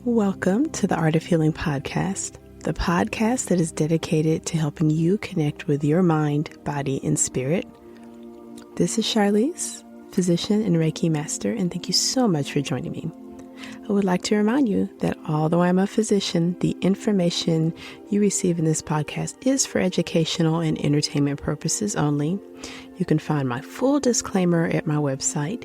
Welcome to the Art of Healing podcast, the podcast that is dedicated to helping you connect with your mind, body, and spirit. This is Charlize, physician and Reiki master, and thank you so much for joining me. I would like to remind you that although I'm a physician, the information you receive in this podcast is for educational and entertainment purposes only. You can find my full disclaimer at my website,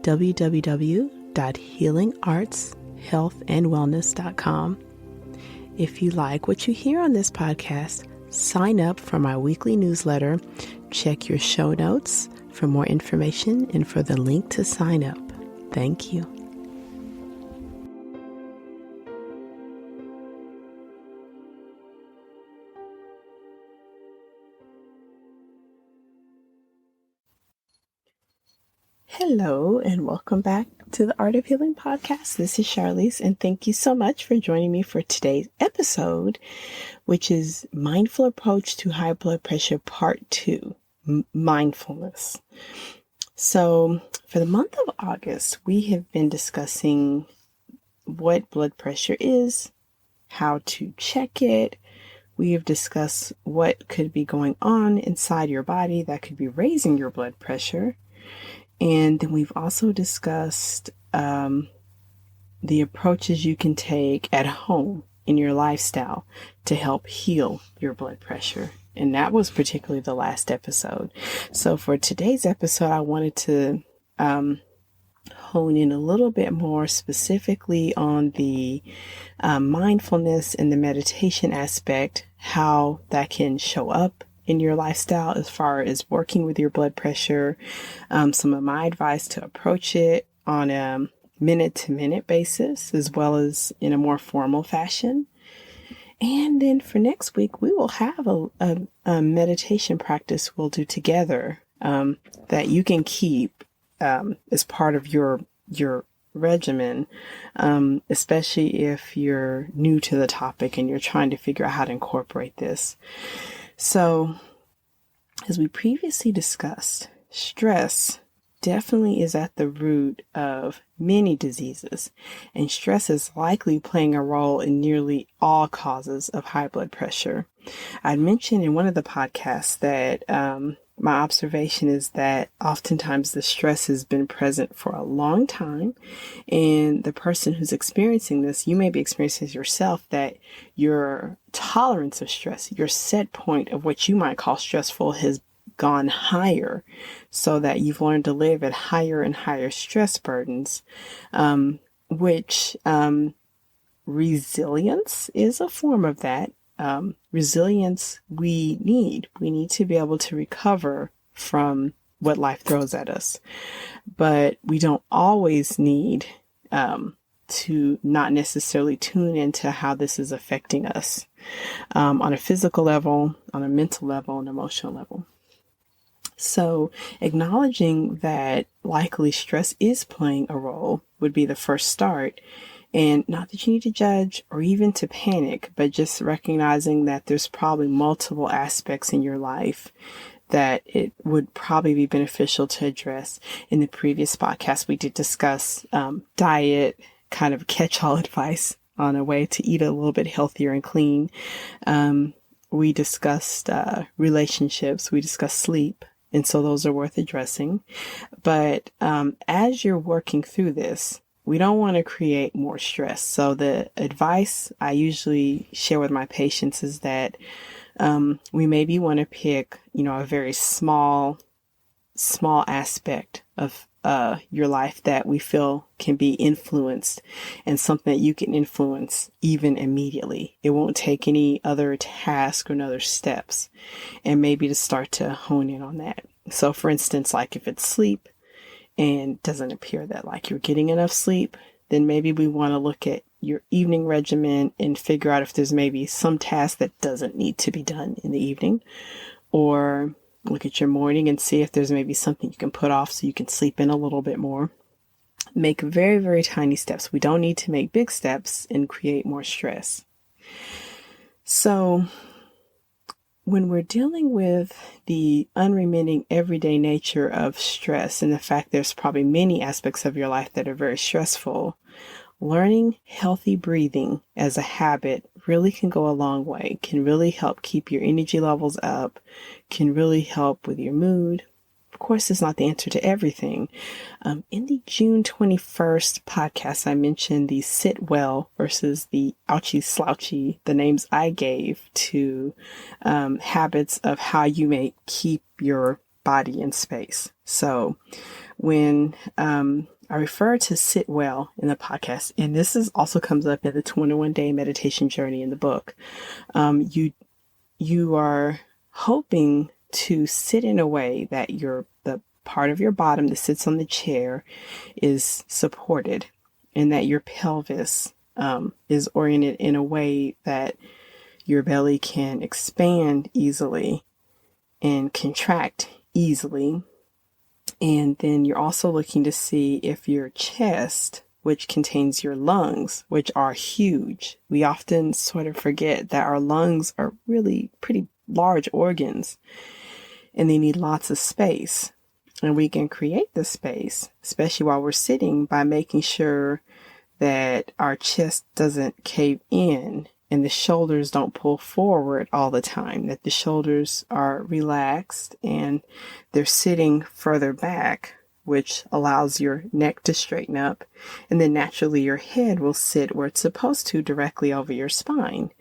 www.healingartshealthandwellness.com. If you like what you hear on this podcast, sign up for my weekly newsletter. Check your show notes for more information and for the link to sign up. Thank you. Hello, and welcome back to the Art of Healing podcast. This is Charlize, and thank you so much for joining me for today's episode, which is Mindful Approach to High Blood Pressure Part 2, Mindfulness. So for the month of August, we have been discussing what blood pressure is, how to check it. We have discussed what could be going on inside your body that could be raising your blood pressure. And then we've also discussed the approaches you can take at home in your lifestyle to help heal your blood pressure. And that was particularly the last episode. So for today's episode, I wanted to hone in a little bit more specifically on the mindfulness and the meditation aspect, how that can show up in your lifestyle as far as working with your blood pressure, some of my advice to approach it on a minute-to-minute basis, as well as in a more formal fashion. And then for next week, we will have a meditation practice we'll do together that you can keep as part of your regimen, especially if you're new to the topic and you're trying to figure out how to incorporate this. So, as we previously discussed, stress definitely is at the root of many diseases, and stress is likely playing a role in nearly all causes of high blood pressure. I mentioned in one of the podcasts that my observation is that oftentimes the stress has been present for a long time, and the person who's experiencing this, you may be experiencing this yourself, that your tolerance of stress, your set point of what you might call stressful, has gone higher, so that you've learned to live at higher and higher stress burdens, which resilience is a form of that. Resilience we need to be able to recover from what life throws at us, but we don't always need to not necessarily tune into how this is affecting us on a physical level, on a mental level, and emotional level. So acknowledging that likely stress is playing a role would be the first start. And not that you need to judge or even to panic, but just recognizing that there's probably multiple aspects in your life that it would probably be beneficial to address. In the previous podcast, we did discuss diet, kind of catch-all advice on a way to eat a little bit healthier and clean. We discussed relationships. We discussed sleep. And so those are worth addressing. But as you're working through this, we don't want to create more stress. So the advice I usually share with my patients is that we maybe want to pick, a very small aspect of your life that we feel can be influenced, and something that you can influence even immediately. It won't take any other task or other steps, and maybe to start to hone in on that. So for instance, like if it's sleep, and doesn't appear that like you're getting enough sleep, then maybe we want to look at your evening regimen and figure out if there's maybe some task that doesn't need to be done in the evening, or look at your morning and see if there's maybe something you can put off so you can sleep in a little bit more. Make very, very tiny steps. We don't need to make big steps and create more stress. So when we're dealing with the unremitting everyday nature of stress and the fact there's probably many aspects of your life that are very stressful, learning healthy breathing as a habit really can go a long way, can really help keep your energy levels up, can really help with your mood. Of course, it's not the answer to everything. In the June 21st podcast, I mentioned the SitWell versus the ouchy slouchy, the names I gave to habits of how you may keep your body in space. So when I refer to SitWell in the podcast, and this also comes up in the 21-day meditation journey in the book, you are hoping to sit in a way that the part of your bottom that sits on the chair is supported, and that your pelvis is oriented in a way that your belly can expand easily and contract easily. And then you're also looking to see if your chest, which contains your lungs, which are huge. We often sort of forget that our lungs are really pretty large organs, and they need lots of space. And we can create the space, especially while we're sitting, by making sure that our chest doesn't cave in and the shoulders don't pull forward all the time, that the shoulders are relaxed and they're sitting further back, which allows your neck to straighten up. And then naturally your head will sit where it's supposed to, directly over your spine.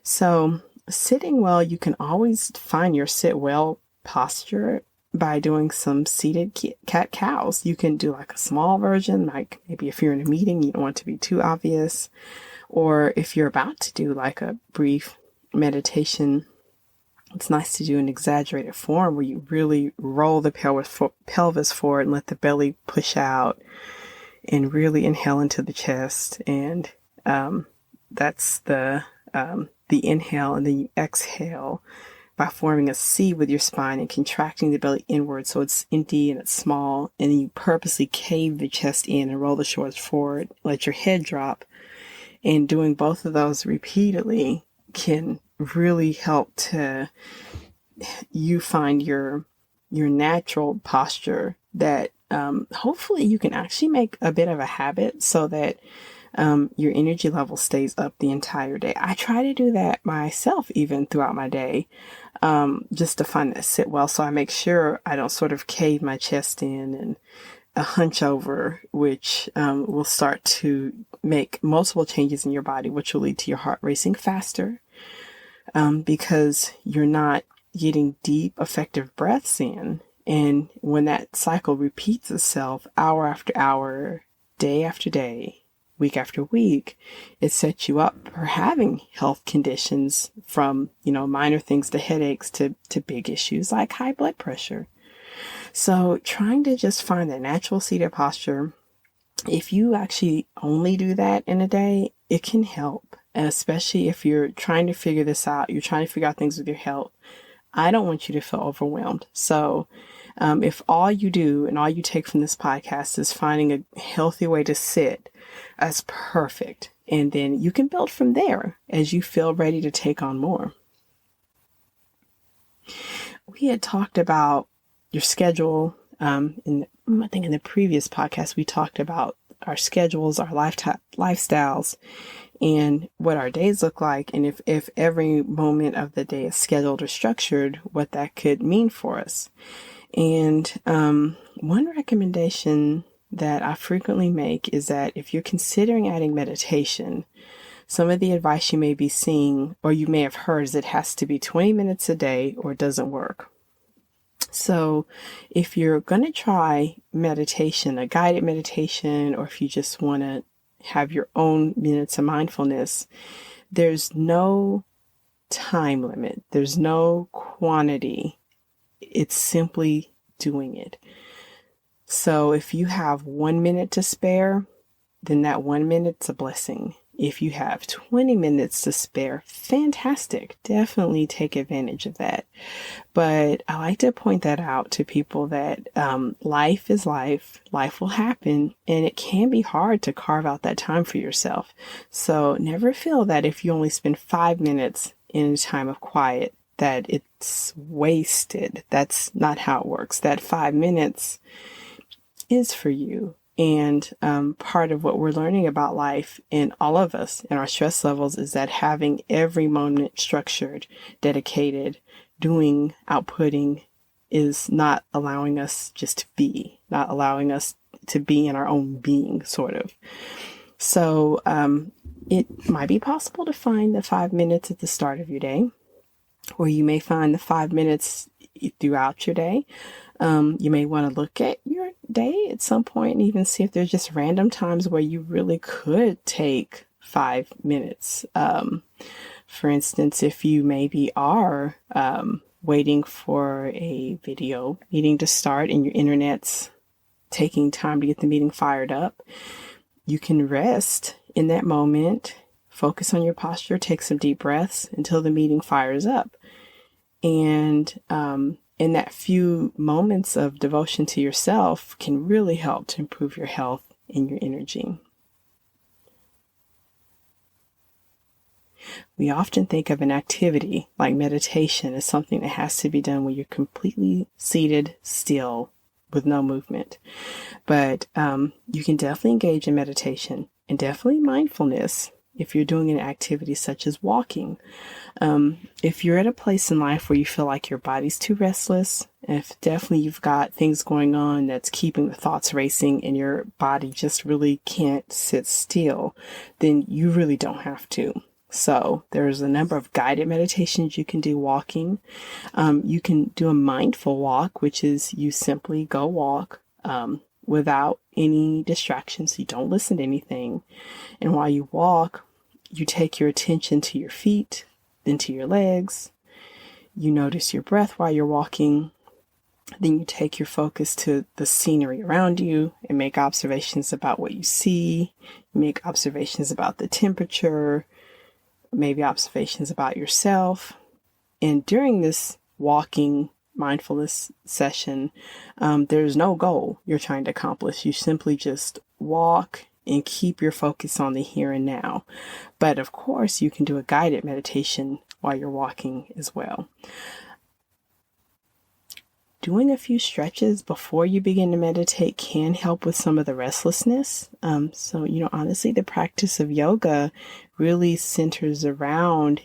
So sitting well, you can always find your sit well posture by doing some seated cat-cows. You can do like a small version, like maybe if you're in a meeting, you don't want it to be too obvious. Or if you're about to do like a brief meditation, it's nice to do an exaggerated form where you really roll the pelvis forward and let the belly push out and really inhale into the chest. And that's the inhale, and then you exhale by forming a C with your spine and contracting the belly inward so it's empty and it's small. And then you purposely cave the chest in and roll the shoulders forward, let your head drop. And doing both of those repeatedly can really help to you find your natural posture that hopefully you can actually make a bit of a habit so that your energy level stays up the entire day. I try to do that myself even throughout my day, just to find that sit well. So I make sure I don't sort of cave my chest in and a hunch over, which will start to make multiple changes in your body, which will lead to your heart racing faster, because you're not getting deep, effective breaths in. And when that cycle repeats itself hour after hour, day after day, week after week, it sets you up for having health conditions, from, minor things to headaches to big issues like high blood pressure. So trying to just find that natural seated posture, if you actually only do that in a day, it can help. And especially if you're trying to figure this out, you're trying to figure out things with your health, I don't want you to feel overwhelmed. So if all you do and all you take from this podcast is finding a healthy way to sit, that's perfect. And then you can build from there as you feel ready to take on more. We had talked about your schedule. I think in the previous podcast, we talked about our schedules, our lifestyles, and what our days look like. And if every moment of the day is scheduled or structured, what that could mean for us. And one recommendation that I frequently make is that if you're considering adding meditation, some of the advice you may be seeing or you may have heard is it has to be 20 minutes a day or it doesn't work. So if you're going to try meditation, a guided meditation, or if you just want to have your own minutes of mindfulness, there's no time limit. There's no quantity. It's simply doing it. So if you have 1 minute to spare, then that 1 minute's a blessing. If you have 20 minutes to spare, fantastic. Definitely take advantage of that. But I like to point that out to people that life is life. Life will happen, and it can be hard to carve out that time for yourself. So never feel that if you only spend 5 minutes in a time of quiet, that it's wasted. That's not how it works. That 5 minutes is for you. And part of what we're learning about life in all of us and our stress levels is that having every moment structured, dedicated, doing, outputting is not allowing us just to be, not allowing us to be in our own being, sort of. So it might be possible to find the 5 minutes at the start of your day, or you may find the 5 minutes throughout your day. You may want to look at your day at some point and even see if there's just random times where you really could take 5 minutes. For instance, if you maybe are waiting for a video meeting to start and your internet's taking time to get the meeting fired up, you can rest in that moment, focus on your posture, take some deep breaths until the meeting fires up. And in that few moments of devotion to yourself can really help to improve your health and your energy. We often think of an activity like meditation as something that has to be done when you're completely seated still with no movement. But you can definitely engage in meditation and definitely mindfulness if you're doing an activity such as walking. If you're at a place in life where you feel like your body's too restless, if definitely you've got things going on that's keeping the thoughts racing and your body just really can't sit still, then you really don't have to. So there's a number of guided meditations you can do walking. You can do a mindful walk, which is you simply go walk without any distractions. You don't listen to anything. And while you walk, you take your attention to your feet, then to your legs. You notice your breath while you're walking. Then you take your focus to the scenery around you and make observations about what you see. You make observations about the temperature, maybe observations about yourself. And during this walking mindfulness session, there's no goal you're trying to accomplish. You simply just walk and keep your focus on the here and now. But of course, you can do a guided meditation while you're walking as well. Doing a few stretches before you begin to meditate can help with some of the restlessness. So, honestly, the practice of yoga really centers around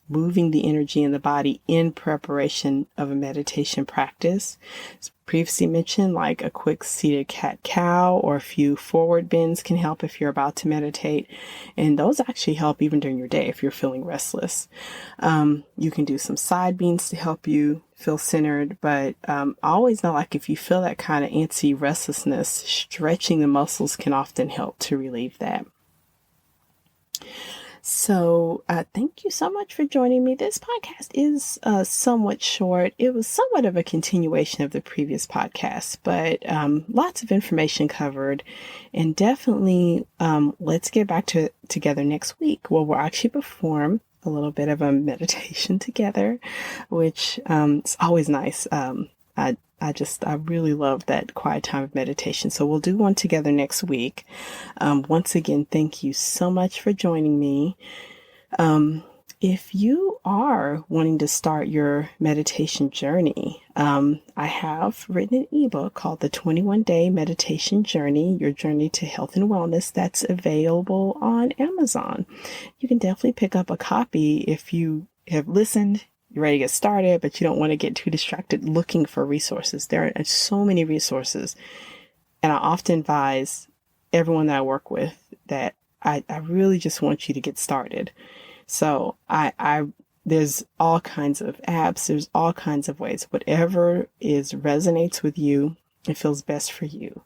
moving the energy in the body in preparation of a meditation practice. As previously mentioned, like a quick seated cat-cow or a few forward bends can help if you're about to meditate. And those actually help even during your day if you're feeling restless. You can do some side bends to help you feel centered, but I always know, like, if you feel that kind of antsy restlessness, stretching the muscles can often help to relieve that. So thank you so much for joining me. This podcast is somewhat short. It was somewhat of a continuation of the previous podcast, but lots of information covered. And definitely let's get back together next week where we'll actually perform a little bit of a meditation together, which is always nice. I really love that quiet time of meditation. So we'll do one together next week. Once again, thank you so much for joining me. If you are wanting to start your meditation journey, I have written an ebook called The 21-Day Meditation Journey, Your Journey to Health and Wellness, that's available on Amazon. You can definitely pick up a copy if you have listened, you're ready to get started, but you don't want to get too distracted looking for resources. There are so many resources. And I often advise everyone that I work with that I really just want you to get started. So there's all kinds of apps. There's all kinds of ways. Whatever resonates with you, it feels best for you.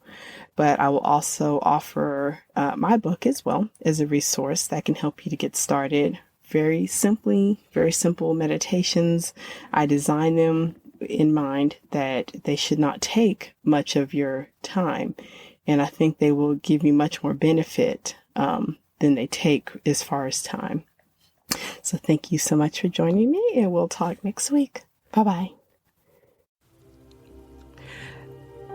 But I will also offer my book as well as a resource that can help you to get started. Very simple meditations. I design them in mind that they should not take much of your time. And I think they will give you much more benefit than they take as far as time. So thank you so much for joining me, and we'll talk next week. Bye-bye.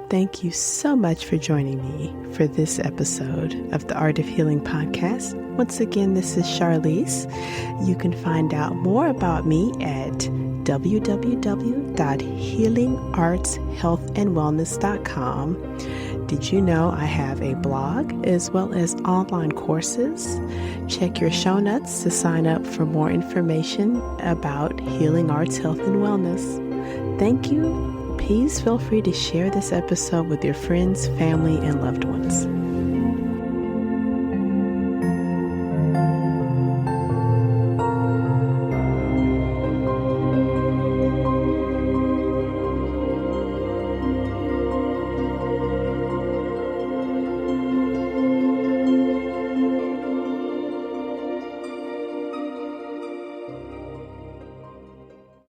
Thank you so much for joining me for this episode of the Art of Healing podcast. Once again, this is Charlize. You can find out more about me at www.healingartshealthandwellness.com. Did you know I have a blog as well as online courses? Check your show notes to sign up for more information about healing arts, health, and wellness. Thank you. Please feel free to share this episode with your friends, family, and loved ones.